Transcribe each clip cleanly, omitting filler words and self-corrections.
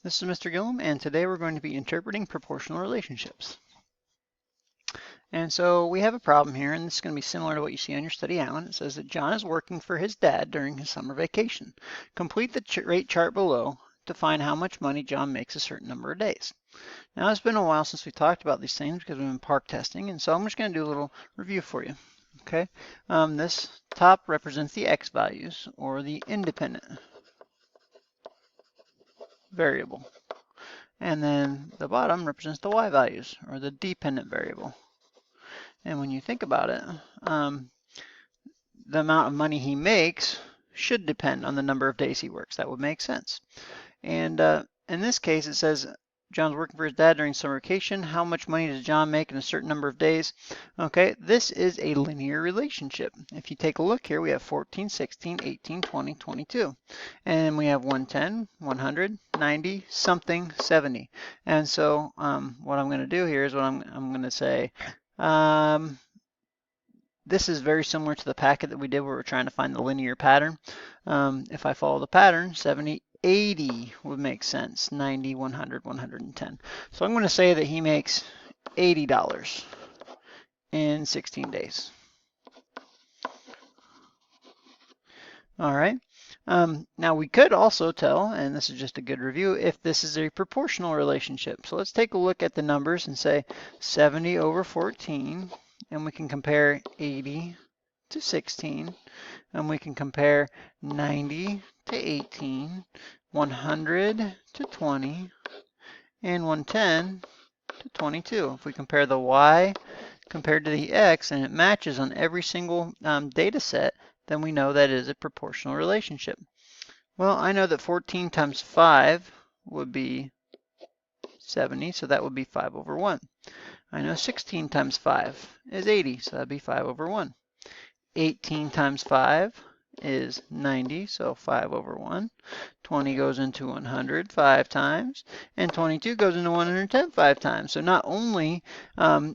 This is Mr. Gillum, and today we're going to be interpreting proportional relationships. And so we have a problem here, and this is going to be similar to what you see on your study outline. It says that John is working for his dad during his summer vacation. Complete the rate chart below to find how much money John makes a certain number of days. Now, it's been a while since we talked about these things because we've been park testing, and so I'm just going to do a little review for you. Okay, this top represents the x values, or the independent variable. And then the bottom represents the y values, or the dependent variable. And when you think about it, the amount of money he makes should depend on the number of days he works. That would make sense. And in this case, it says John's working for his dad during summer vacation. How much money does John make in a certain number of days? Okay, this is a linear relationship. If you take a look here, we have 14, 16, 18, 20, 22. And we have 110, 100, 90, something, 70. And so what I'm going to do here is what I'm going to say, this is very similar to the packet that we did where we're trying to find the linear pattern. If I follow the pattern, 70, 80 would make sense. 90, 100, 110. So I'm going to say that he makes $80 in 16 days. All right. Now we could also tell, and this is just a good review, if this is a proportional relationship. So let's take a look at the numbers and say 70 over 14, and we can compare 80 to 16, and we can compare 90 to 18, 100 to 20, and 110 to 22. If we compare the y compared to the x and it matches on every single data set, then we know that it is a proportional relationship. Well, I know that 14 times 5 would be 70, so that would be 5 over 1. I know 16 times 5 is 80, so that would be 5 over 1. 18 times 5 is 90, so 5 over 1. 20 goes into 100 5 times, and 22 goes into 110 5 times. So not only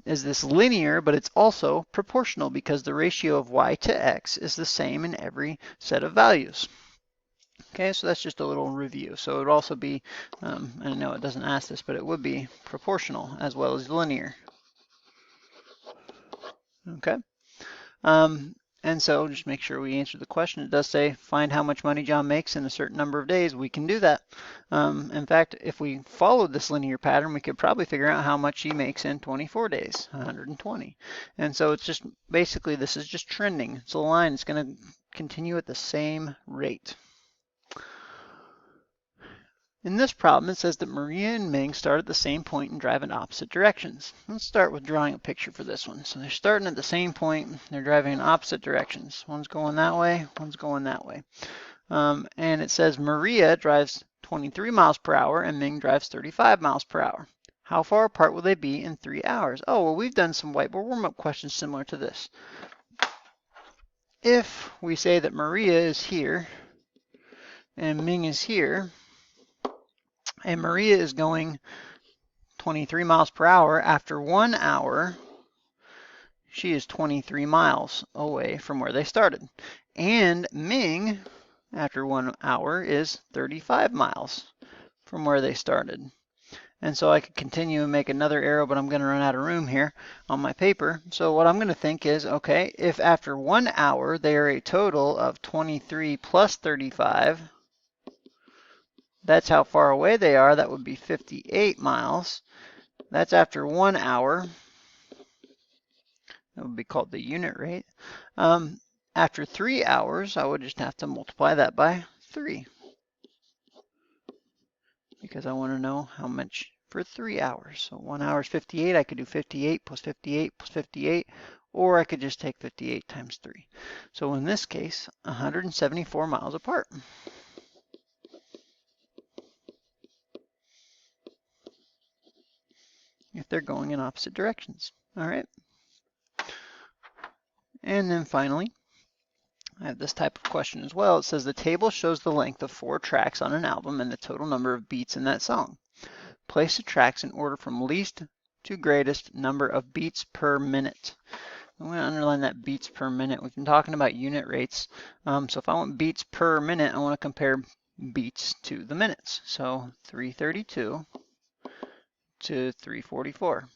is this linear, but it's also proportional because the ratio of y to x is the same in every set of values. Okay, so that's just a little review. So it would also be, I know it doesn't ask this, but it would be proportional as well as linear. Okay. And so just make sure we answer the question. It does say find how much money John makes in a certain number of days. We can do that. In fact, if we followed this linear pattern, we could probably figure out how much he makes in 24 days, 120. And so it's just basically this is just trending. It's a line. It's going to continue at the same rate. In this problem, it says that Maria and Ming start at the same point and drive in opposite directions. Let's start with drawing a picture for this one. So they're starting at the same point, they're driving in opposite directions. One's going that way, one's going that way. And it says Maria drives 23 miles per hour and Ming drives 35 miles per hour. How far apart will they be in 3 hours? Oh, well, we've done some whiteboard warm-up questions similar to this. If we say that Maria is here and Ming is here, and Maria is going 23 miles per hour. After 1 hour, she is 23 miles away from where they started. And Ming, after 1 hour, is 35 miles from where they started. And so I could continue and make another arrow, but I'm going to run out of room here on my paper. So what I'm going to think is, okay, if after 1 hour they are a total of 23 plus 35, that's how far away they are. That would be 58 miles. That's after 1 hour. That would be called the unit rate. After 3 hours, I would just have to multiply that by 3. Because I want to know how much for 3 hours. So 1 hour is 58. I could do 58 plus 58 plus 58. Or I could just take 58 times 3. So in this case, 174 miles apart. If they're going in opposite directions. All right. And then finally, I have this type of question as well. It says the table shows the length of 4 tracks on an album and the total number of beats in that song. Place the tracks in order from least to greatest number of beats per minute. I'm going to underline that beats per minute. We've been talking about unit rates. So if I want beats per minute, I want to compare beats to the minutes. So 332 to 344.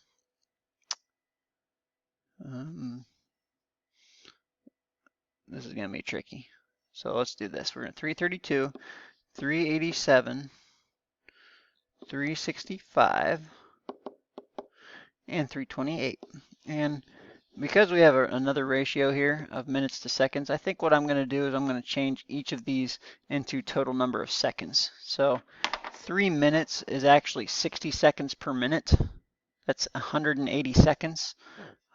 This is going to be tricky. So let's do this. We're going to 332, 387, 365, and 328. And because we have another ratio here of minutes to seconds, I think what I'm going to do is I'm going to change each of these into total number of seconds. So 3 minutes is actually 60 seconds per minute. That's 180 seconds.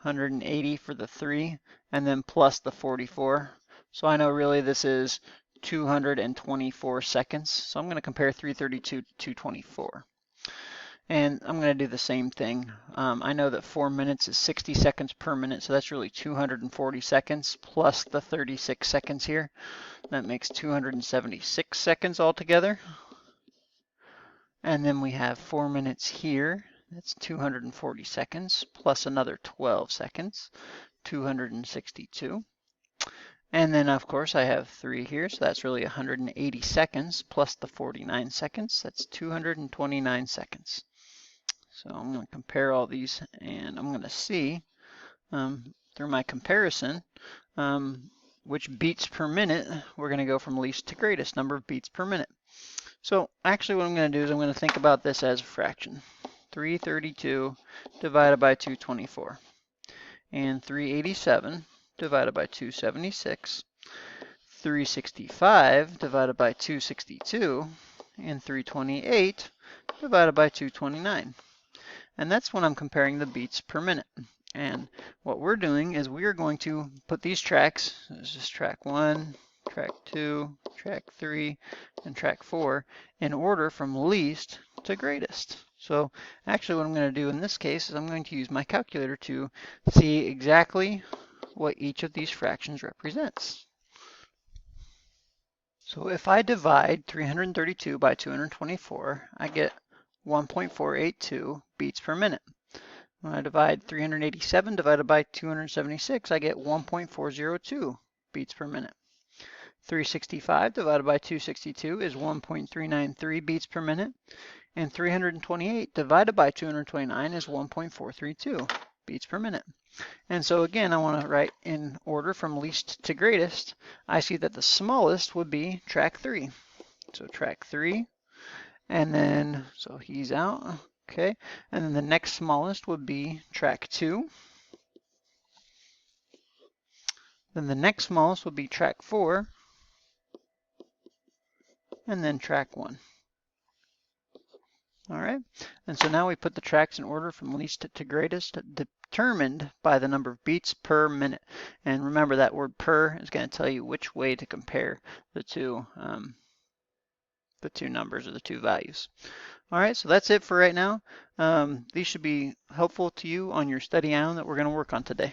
180 for the 3, and then plus the 44. So I know really this is 224 seconds. So I'm going to compare 332 to 224. And I'm going to do the same thing. I know that 4 minutes is 60 seconds per minute, so that's really 240 seconds plus the 36 seconds here. That makes 276 seconds altogether. And then we have 4 minutes here. That's 240 seconds plus another 12 seconds, 262. And then, of course, I have 3 here, so that's really 180 seconds plus the 49 seconds. That's 229 seconds. So I'm going to compare all these, and I'm going to see through my comparison which beats per minute. We're going to go from least to greatest number of beats per minute. So actually what I'm going to do is I'm going to think about this as a fraction. 332 divided by 224. And 387 divided by 276. 365 divided by 262. And 328 divided by 229. And that's when I'm comparing the beats per minute. And what we're doing is we are going to put these tracks, this is track 1, track 2, track 3, and track 4 in order from least to greatest. So actually what I'm going to do in this case is I'm going to use my calculator to see exactly what each of these fractions represents. So if I divide 332 by 224, I get 1.482 beats per minute. When I divide 387 divided by 276, I get 1.402 beats per minute. 365 divided by 262 is 1.393 beats per minute. And 328 divided by 229 is 1.432 beats per minute. And so again, I want to write in order from least to greatest. I see that the smallest would be track 3. So track 3. And then, so he's out, okay. And then the next smallest would be track 2. Then the next smallest would be track 4. And then track 1. All right, and so now we put the tracks in order from least to greatest, determined by the number of beats per minute. And remember that word per is going to tell you which way to compare the two numbers or the two values. All right, so that's it for right now. These should be helpful to you on your study island that we're going to work on today.